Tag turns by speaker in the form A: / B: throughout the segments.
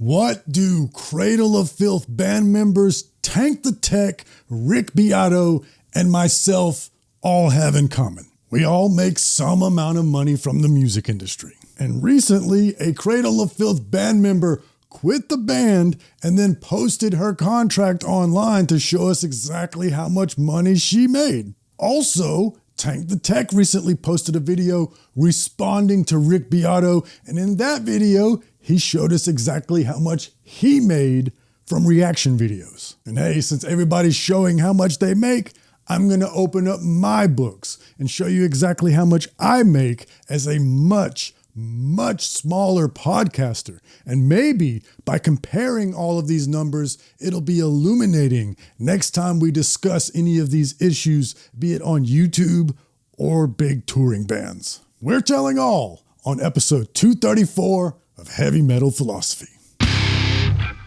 A: What do Cradle of Filth band members Tank the Tech, Rick Beato, and myself all have in common? We all make some amount of money from the music industry. And recently, a Cradle of Filth band member quit the band and then posted her contract online to show us exactly how much money she made. Also, Tank the Tech recently posted a video responding to Rick Beato, and in that video, he showed us exactly how much he made from reaction videos. And hey, since everybody's showing how much they make, I'm gonna open up my books and show you exactly how much I make as a much smaller podcaster. And maybe by comparing all of these numbers, it'll be illuminating next time we discuss any of these issues, be it on YouTube or big touring bands. We're telling all on episode 234 of Heavy Metal Philosophy.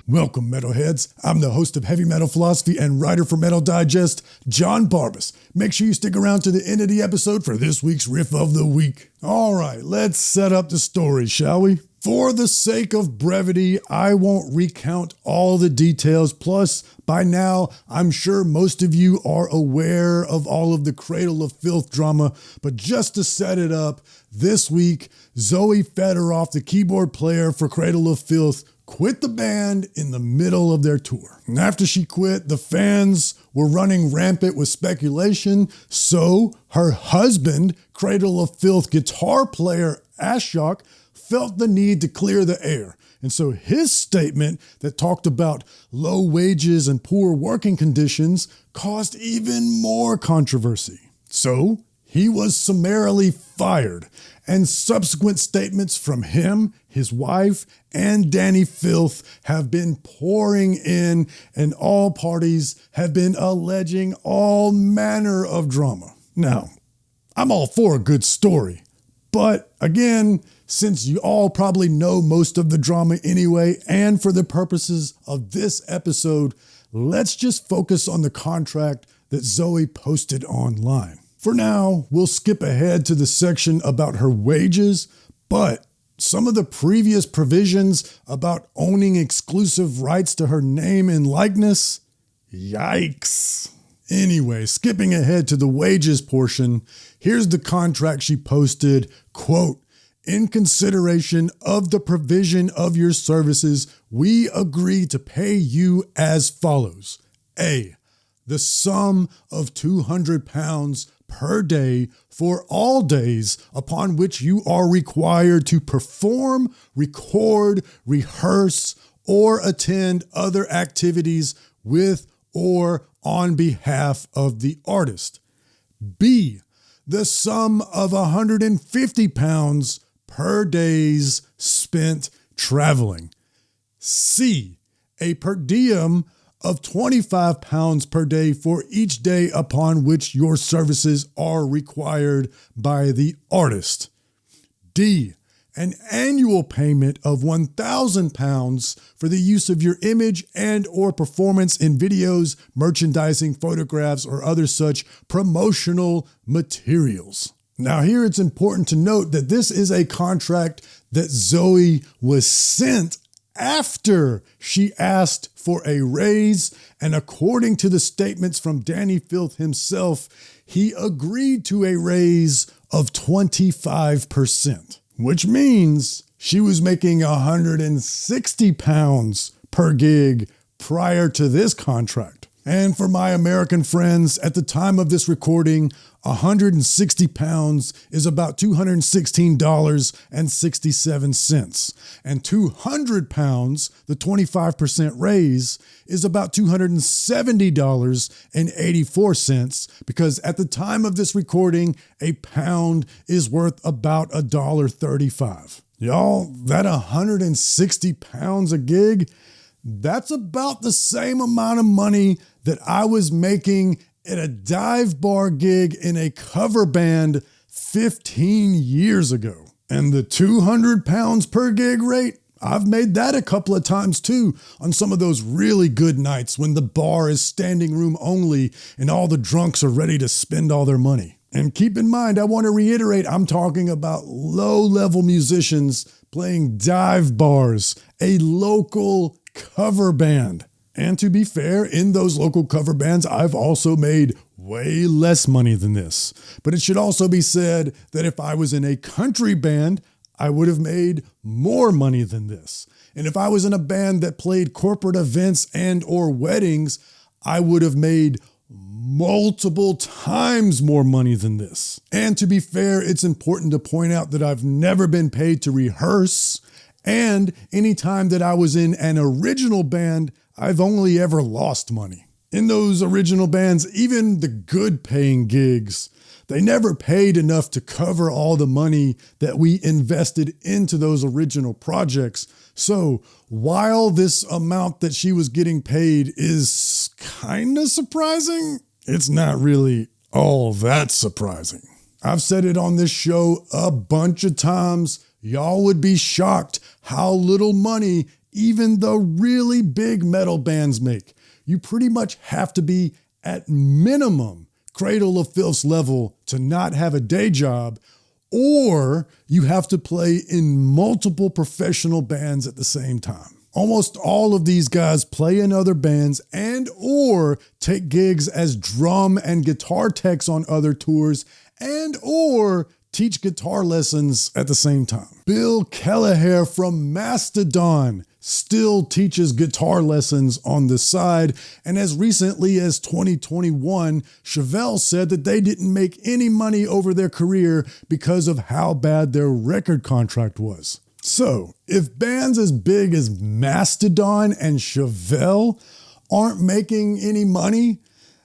A: Welcome, metalheads. I'm the host of Heavy Metal Philosophy and writer for Metal Digest, Jon Barbas. Make sure you stick around to the end of the episode for this week's Riff of the Week. All right, let's set up the story, shall we? For the sake of brevity, I won't recount all the details. Plus, by now, I'm sure most of you are aware of all of the Cradle of Filth drama. But just to set it up, this week, Zoe Federoff, the keyboard player for Cradle of Filth, quit the band in the middle of their tour. And after she quit, the fans were running rampant with speculation. So her husband, Cradle of Filth guitar player Ashok, felt the need to clear the air. And so his statement that talked about low wages and poor working conditions caused even more controversy. So he was summarily fired, and subsequent statements from him, his wife, and Danny Filth have been pouring in, and all parties have been alleging all manner of drama. Now, I'm all for a good story, but again, since you all probably know most of the drama anyway, and for the purposes of this episode, let's just focus on the contract that Zoe posted online. For now, we'll skip ahead to the section about her wages, but some of the previous provisions about owning exclusive rights to her name and likeness, yikes. Anyway, skipping ahead to the wages portion, here's the contract she posted, quote, "In consideration of the provision of your services, we agree to pay you as follows. A, the sum of £200 per day for all days upon which you are required to perform, record, rehearse, or attend other activities with or on behalf of the artist. B, the sum of £150 per days spent traveling. C, a per diem of £25 per day for each day upon which your services are required by the artist. D, an annual payment of £1,000 for the use of your image and or performance in videos, merchandising, photographs, or other such promotional materials." Now here it's important to note that this is a contract that Zoe was sent after she asked for a raise, and according to the statements from Danny Filth himself, he agreed to a raise of 25%, which means she was making £160 per gig prior to this contract. And for my American friends, at the time of this recording, £160 is about $216.67. And £200, the 25% raise, is about $270.84, because at the time of this recording, a pound is worth about $1.35. Y'all, that £160 a gig, that's about the same amount of money that I was making at a dive bar gig in a cover band 15 years ago. And the £200 per gig rate, I've made that a couple of times too, on some of those really good nights when the bar is standing room only and all the drunks are ready to spend all their money. And keep in mind, I want to reiterate, I'm talking about low-level musicians playing dive bars, a local cover band. And to be fair, in those local cover bands, I've also made way less money than this. But it should also be said that if I was in a country band, I would have made more money than this. And if I was in a band that played corporate events and or weddings, I would have made multiple times more money than this. And to be fair, it's important to point out that I've never been paid to rehearse. And any time that I was in an original band, I've only ever lost money. In those original bands, even the good paying gigs, they never paid enough to cover all the money that we invested into those original projects. So while this amount that she was getting paid is kind of surprising, it's not really all that surprising. I've said it on this show a bunch of times. Y'all would be shocked how little money even the really big metal bands make. You pretty much have to be at minimum Cradle of Filth's level to not have a day job, or you have to play in multiple professional bands at the same time. Almost all of these guys play in other bands and or take gigs as drum and guitar techs on other tours and or teach guitar lessons at the same time. Bill Kelleher from Mastodon still teaches guitar lessons on the side, and as recently as 2021, Chevelle said that they didn't make any money over their career because of how bad their record contract was. So, if bands as big as Mastodon and Chevelle aren't making any money,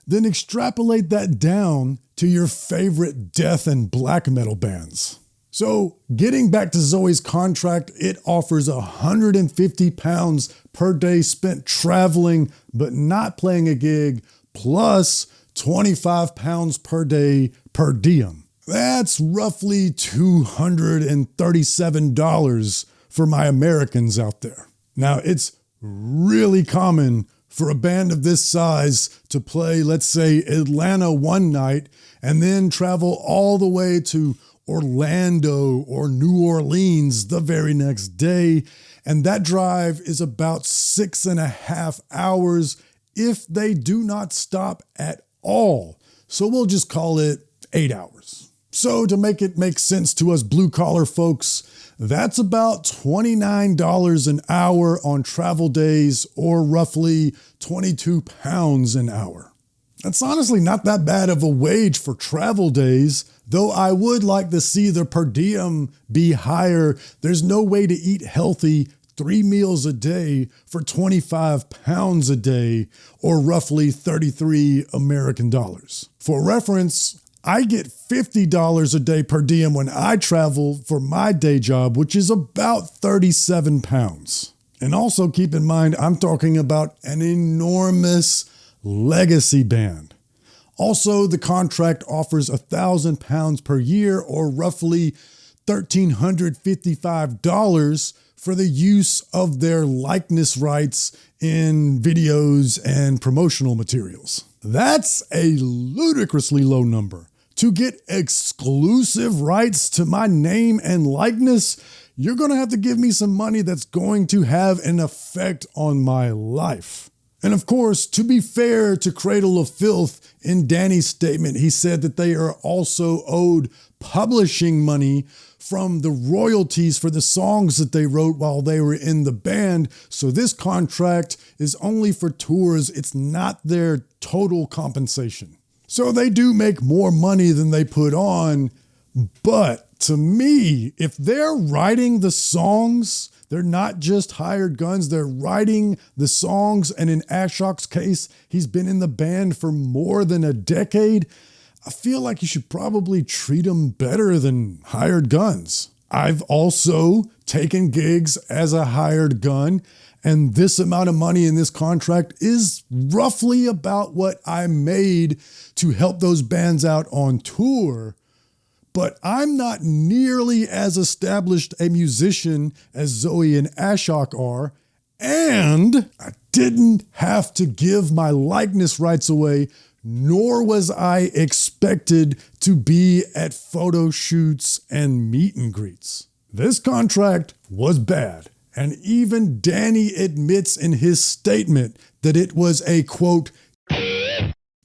A: then extrapolate that down to your favorite death and black metal bands. So getting back to Zoe's contract, it offers 150 pounds per day spent traveling but not playing a gig, plus 25 pounds per day per diem. That's roughly $237 for my Americans out there. Now, it's really common for a band of this size to play, let's say, Atlanta one night and then travel all the way to Orlando or New Orleans the very next day. And that drive is about 6.5 hours if they do not stop at all. So we'll just call it 8 hours. So to make it make sense to us blue collar folks, that's about $29 an hour on travel days, or roughly 22 pounds an hour. That's honestly not that bad of a wage for travel days, though I would like to see the per diem be higher. There's no way to eat healthy 3 meals a day for 25 pounds a day, or roughly 33 American dollars. For reference, I get $50 a day per diem when I travel for my day job, which is about 37 pounds. And also keep in mind, I'm talking about an enormous legacy band. Also, the contract offers 1,000 pounds per year, or roughly $1,355 for the use of their likeness rights in videos and promotional materials. That's a ludicrously low number. To get exclusive rights to my name and likeness, you're going to have to give me some money that's going to have an effect on my life. And of course, to be fair to Cradle of Filth, in Danny's statement, he said that they are also owed publishing money from the royalties for the songs that they wrote while they were in the band. So this contract is only for tours. It's not their total compensation. So they do make more money than they put on. But to me, if they're writing the songs, they're not just hired guns, they're writing the songs. And in Ashok's case, he's been in the band for more than a decade. I feel like you should probably treat them better than hired guns. I've also taken gigs as a hired gun, and this amount of money in this contract is roughly about what I made to help those bands out on tour. But I'm not nearly as established a musician as Zoe and Ashok are, and I didn't have to give my likeness rights away, nor was I expected to be at photo shoots and meet and greets. This contract was bad. And even Danny admits in his statement that it was a, quote,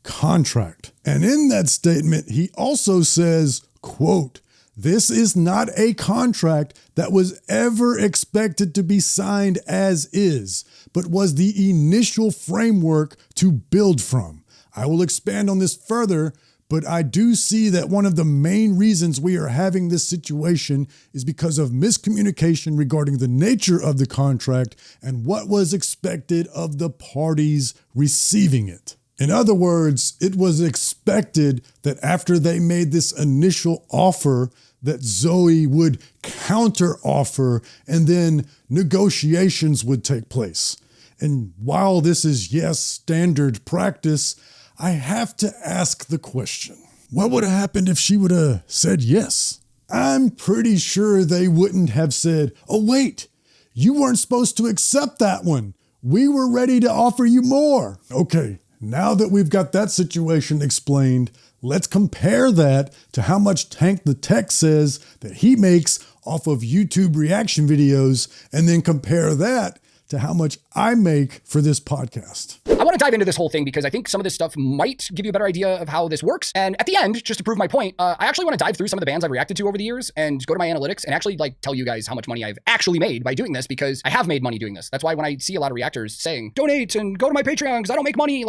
A: contract. And in that statement, he also says, quote, this is not a contract that was ever expected to be signed as is, but was the initial framework to build from. I will expand on this further, but I do see that one of the main reasons we are having this situation is because of miscommunication regarding the nature of the contract and what was expected of the parties receiving it. In other words, it was expected that after they made this initial offer, that Zoe would counter offer and then negotiations would take place. And while this is, yes, standard practice, I have to ask the question, what would have happened if she would have said yes? I'm pretty sure they wouldn't have said, oh wait, you weren't supposed to accept that one. We were ready to offer you more. Okay, now that we've got that situation explained, let's compare that to how much Tank the Tech says that he makes off of YouTube reaction videos, and then compare that to how much I make for this podcast.
B: I want to dive into this whole thing because I think some of this stuff might give you a better idea of how this works. And at the end, just to prove my point, I actually want to dive through some of the bands I've reacted to over the years and go to my analytics and actually tell you guys how much money I've actually made by doing this, because I have made money doing this. That's why when I see a lot of reactors saying, donate and go to my Patreon because I don't make money,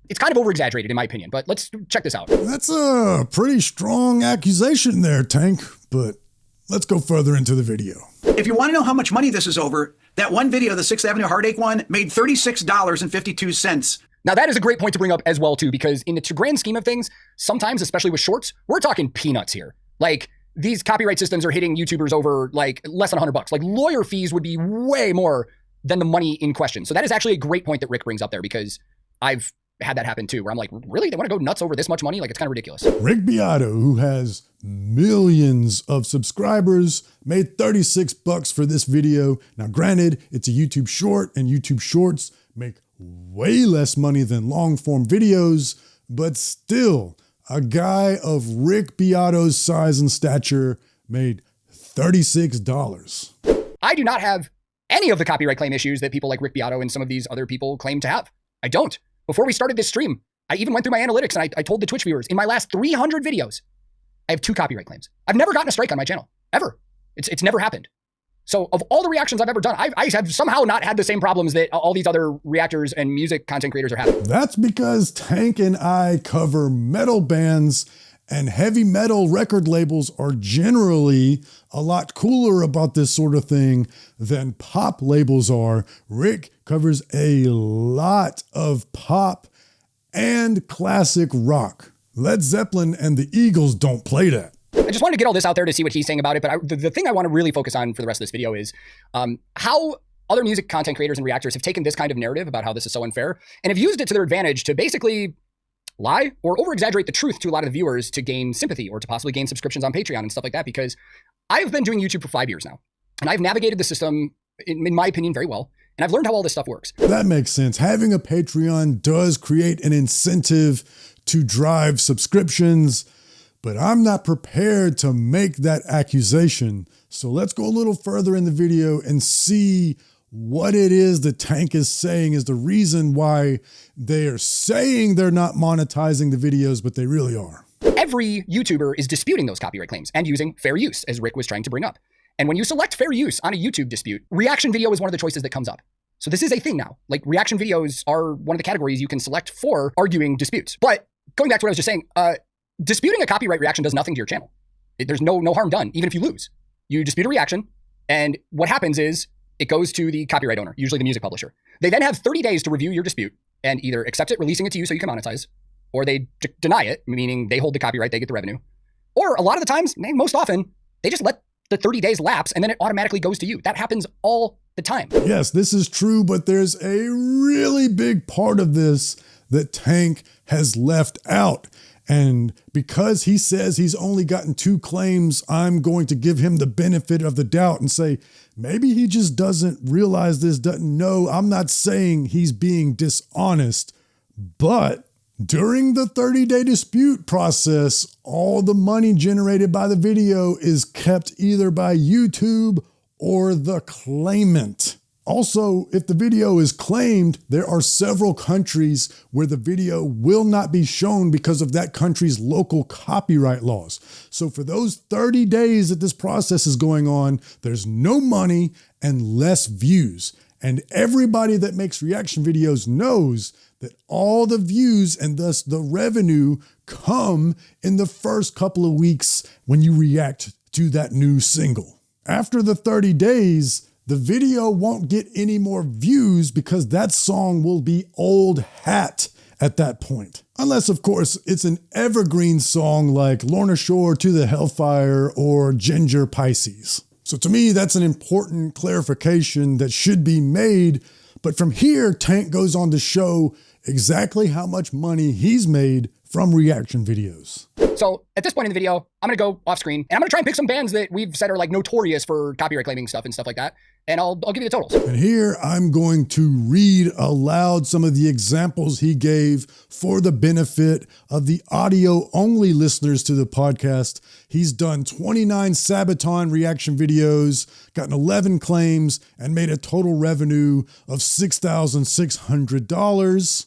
B: it's kind of over-exaggerated in my opinion, but let's check this out.
A: That's a pretty strong accusation there, Tank, but let's go further into the video.
C: If you want to know how much money this is over, that one video, the 6th Avenue Heartache one, made $36.52.
B: Now that is a great point to bring up as well too, because in the grand scheme of things, sometimes, especially with shorts, we're talking peanuts here. These copyright systems are hitting YouTubers over less than $100. Lawyer fees would be way more than the money in question. So that is actually a great point that Rick brings up there, because I've had that happen too, where I'm like, really? They want to go nuts over this much money? It's kind of ridiculous.
A: Rick Beato, who has millions of subscribers, made $36 for this video. Now, granted, it's a YouTube short, and YouTube shorts make way less money than long form videos, but still, a guy of Rick Beato's size and stature made $36.
B: I do not have any of the copyright claim issues that people like Rick Beato and some of these other people claim to have. I don't. Before we started this stream, I even went through my analytics and I told the Twitch viewers, in my last 300 videos, I have 2 copyright claims. I've never gotten a strike on my channel, ever. It's never happened. So of all the reactions I've ever done, I have somehow not had the same problems that all these other reactors and music content creators are having.
A: That's because Tank and I cover metal bands, and heavy metal record labels are generally a lot cooler about this sort of thing than pop labels are. Rick covers a lot of pop and classic rock. Led Zeppelin and the Eagles don't play that.
B: I just wanted to get all this out there to see what he's saying about it, but the thing I want to really focus on for the rest of this video is how other music content creators and reactors have taken this kind of narrative about how this is so unfair and have used it to their advantage to basically lie or over-exaggerate the truth to a lot of the viewers to gain sympathy or to possibly gain subscriptions on Patreon and stuff like that, because I've been doing YouTube for 5 years now, and I've navigated the system, in my opinion, very well, and I've learned how all this stuff works.
A: That makes sense. Having a Patreon does create an incentive to drive subscriptions, but I'm not prepared to make that accusation. So let's go a little further in the video and see what it is the Tank is saying is the reason why they are saying they're not monetizing the videos, but they really are.
B: Every YouTuber is disputing those copyright claims and using fair use, as Rick was trying to bring up. And when you select fair use on a YouTube dispute, reaction video is one of the choices that comes up. So this is a thing now. Reaction videos are one of the categories you can select for arguing disputes. But going back to what I was just saying, disputing a copyright reaction does nothing to your channel. There's no harm done, even if you lose. You dispute a reaction, and what happens is it goes to the copyright owner, usually the music publisher. They then have 30 days to review your dispute and either accept it, releasing it to you so you can monetize, or they deny it, meaning they hold the copyright, they get the revenue. Or a lot of the times, most often, they just let the 30 days lapse and then it automatically goes to you. That happens all the time.
A: Yes, this is true, but there's a really big part of this that Tank has left out. And because he says he's only gotten 2 claims, I'm going to give him the benefit of the doubt and say, maybe he just doesn't realize this, doesn't know. I'm not saying he's being dishonest, but During the 30-day dispute process, all the money generated by the video is kept either by YouTube or the claimant. Also, if the video is claimed, there are several countries where the video will not be shown because of that country's local copyright laws. So for those 30 days that this process is going on, there's no money and less views. And everybody that makes reaction videos knows that all the views and thus the revenue come in the first couple of weeks when you react to that new single. After the 30 days, the video won't get any more views because that song will be old hat at that point. Unless, of course, it's an evergreen song like Lorna Shore, To the Hellfire, or Ginger Pisces. So to me, that's an important clarification that should be made. But from here, Tank goes on to show exactly how much money he's made from reaction videos.
B: So at this point in the video, I'm going to go off screen and I'm going to try and pick some bands that we've said are like notorious for copyright claiming stuff and stuff like that. And I'll give you the totals.
A: And here I'm going to read aloud some of the examples he gave for the benefit of the audio only listeners to the podcast. He's done 29 Sabaton reaction videos, gotten 11 claims, and made a total revenue of $6,600.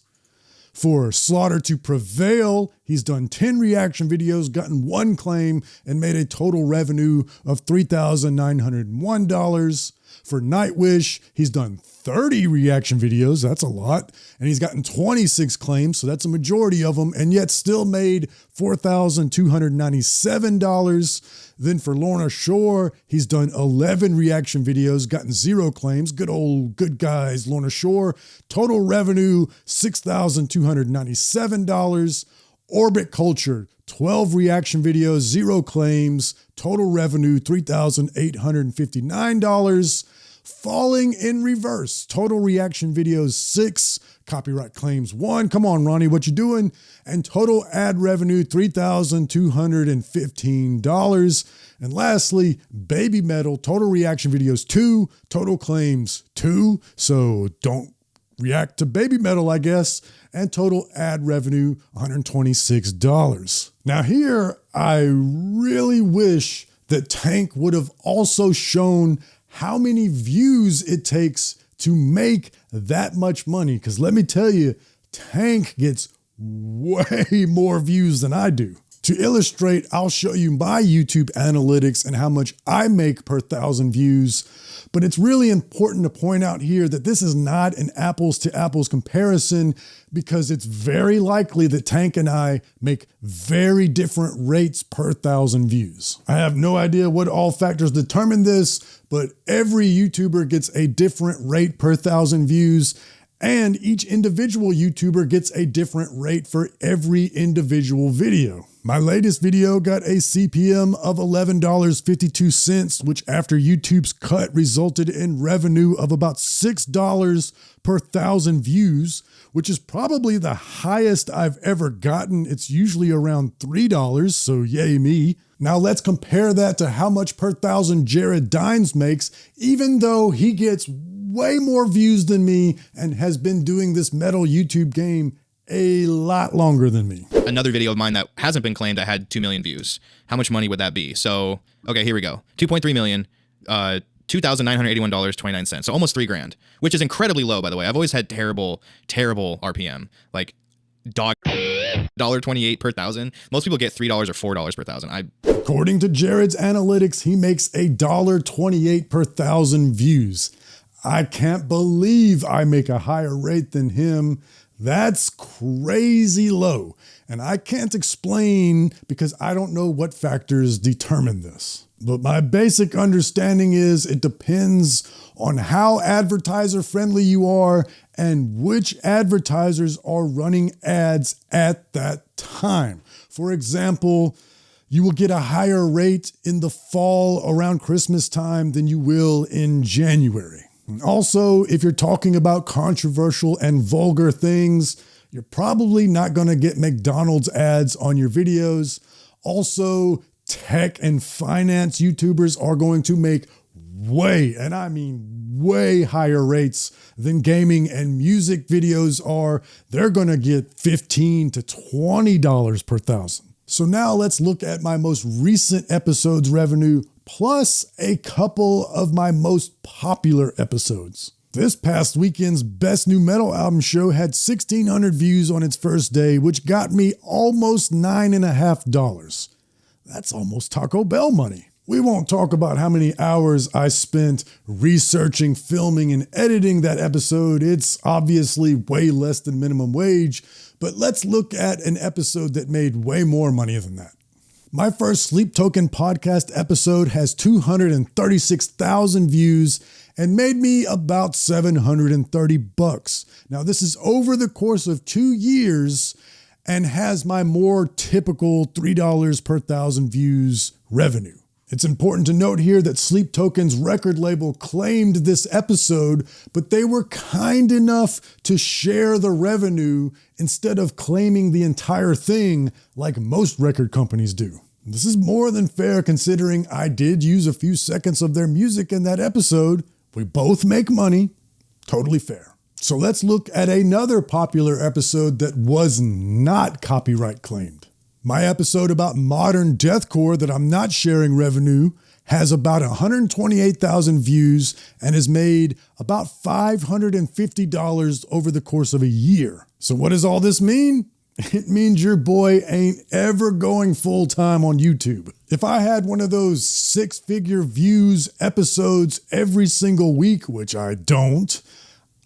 A: For Slaughter to Prevail, he's done 10 reaction videos, gotten 1 claim, and made a total revenue of $3,901. For Nightwish, he's done 30 reaction videos, that's a lot, and he's gotten 26 claims, so that's a majority of them, and yet still made $4,297. Then for Lorna Shore, he's done 11 reaction videos, gotten 0 claims. Good guys, Lorna Shore. Total revenue, $6,297. Orbit Culture, 12 reaction videos, 0 claims. Total revenue, $3,859. Falling in Reverse, total reaction videos 6, copyright claims 1. Come on, Ronnie, what you doing? And total ad revenue $3,215. And lastly, Baby Metal, total reaction videos 2, total claims 2. So don't react to Baby Metal, I guess. And total ad revenue $126. Now here, I really wish that Tank would have also shown how many views it takes to make that much money. Because let me tell you, Tank gets way more views than I do. To illustrate, I'll show you my YouTube analytics and how much I make per 1,000 views. But it's really important to point out here that this is not an apples to apples comparison because it's very likely that Tank and I make very different rates per 1,000 views. I have no idea what all factors determine this, but every YouTuber gets a different rate per 1,000 views. And each individual YouTuber gets a different rate for every individual video. My latest video got a CPM of $11.52, which after YouTube's cut resulted in revenue of about $6 per 1,000 views, which is probably the highest I've ever gotten. It's usually around $3, so yay me. Now let's compare that to how much per 1,000 Jared Dines makes, even though he gets way more views than me and has been doing this metal YouTube game a lot longer than me.
D: Another video of mine that hasn't been claimed, I had 2 million views. How much money would that be? So, okay, here we go. 2.3 million, $2,981.29. So almost $3,000, which is incredibly low, by the way. I've always had terrible RPM, like $1.28 per 1,000. Most people get $3 or $4 per 1,000.
A: According to Jared's analytics, he makes $1.28 per 1,000 views. I can't believe I make a higher rate than him. That's crazy low. And I can't explain because I don't know what factors determine this. But my basic understanding is it depends on how advertiser friendly you are and which advertisers are running ads at that time. For example, you will get a higher rate in the fall around Christmas time than you will in January. Also, if you're talking about controversial and vulgar things, you're probably not going to get McDonald's ads on your videos. Also, tech and finance YouTubers are going to make way, and I mean way higher rates than gaming and music videos are. They're going to get $15 to $20 per thousand. So now let's look at my most recent episode's revenue plus a couple of my most popular episodes. This past weekend's Best New Metal Album show had 1,600 views on its first day, which got me almost $9.50. That's almost Taco Bell money. We won't talk about how many hours I spent researching, filming, and editing that episode. It's obviously way less than minimum wage, but let's look at an episode that made way more money than that. My first Sleep Token podcast episode has 236,000 views and made me about $730. Now, this is over the course of 2 years and has my more typical $3 per thousand views revenue. It's important to note here that Sleep Token's record label claimed this episode, but they were kind enough to share the revenue instead of claiming the entire thing like most record companies do. This is more than fair considering I did use a few seconds of their music in that episode. We both make money. Totally fair. So let's look at another popular episode that was not copyright claimed. My episode about modern deathcore that I'm not sharing revenue has about 128,000 views and has made about $550 over the course of a year. So what does all this mean? It means your boy ain't ever going full-time on YouTube. If I had one of those six-figure views episodes every single week, which I don't,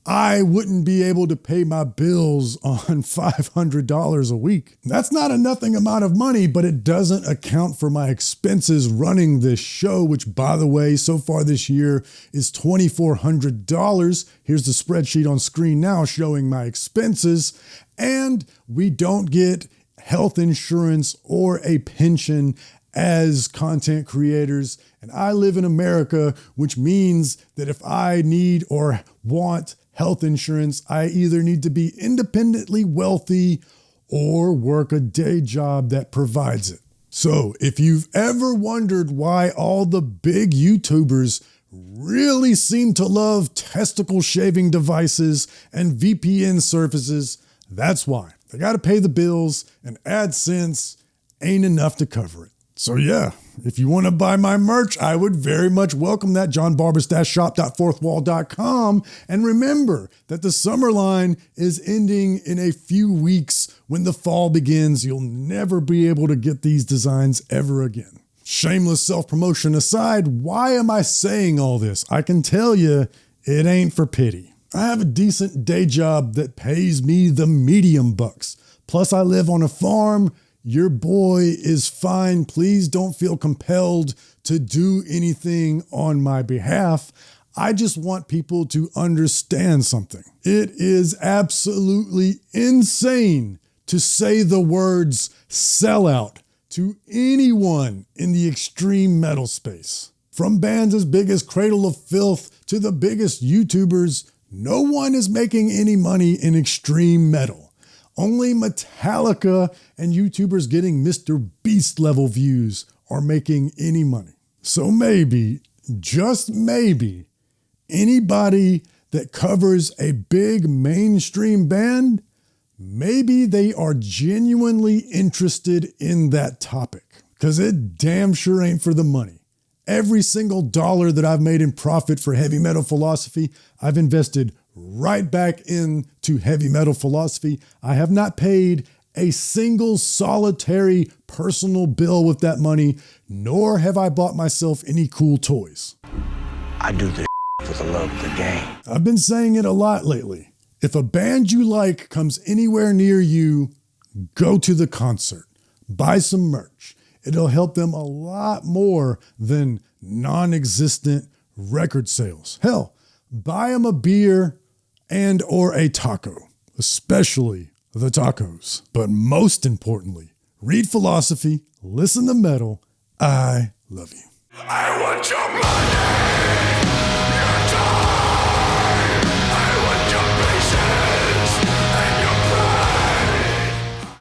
A: I wouldn't be able to pay my bills on $500 a week. That's not a nothing amount of money, but it doesn't account for my expenses running this show, which, by the way, so far this year is $2,400. Here's the spreadsheet on screen now showing my expenses. And we don't get health insurance or a pension as content creators. And I live in America, which means that if I need or want health insurance, I either need to be independently wealthy or work a day job that provides it. So if you've ever wondered why all the big YouTubers really seem to love testicle shaving devices and VPN services, that's why. They got to pay the bills, and AdSense ain't enough to cover it. So yeah, if you want to buy my merch, I would very much welcome that. JonBarbas-shop.fourthwall.com. And remember that the summer line is ending in a few weeks. When the fall begins, you'll never be able to get these designs ever again. Shameless self-promotion aside, why am I saying all this? I can tell you, it ain't for pity. I have a decent day job that pays me the medium bucks. Plus, I live on a farm. Your boy is fine. Please don't feel compelled to do anything on my behalf. I just want people to understand something. It is absolutely insane to say the words sellout to anyone in the extreme metal space. From bands as big as Cradle of Filth to the biggest YouTubers, no one is making any money in extreme metal. Only Metallica and YouTubers getting Mr. Beast level views are making any money. So maybe, just maybe, anybody that covers a big mainstream band, maybe they are genuinely interested in that topic, because it damn sure ain't for the money. Every single dollar that I've made in profit for Heavy Metal Philosophy, I've invested right back into Heavy Metal Philosophy. I have not paid a single solitary personal bill with that money, nor have I bought myself any cool toys.
E: I do this for the love of the game.
A: I've been saying it a lot lately. If a band you like comes anywhere near you, go to the concert, buy some merch. It'll help them a lot more than non-existent record sales. Hell, buy them a beer and or a taco, especially the tacos. But most importantly, read philosophy, listen to metal. I love you.
E: I want your money.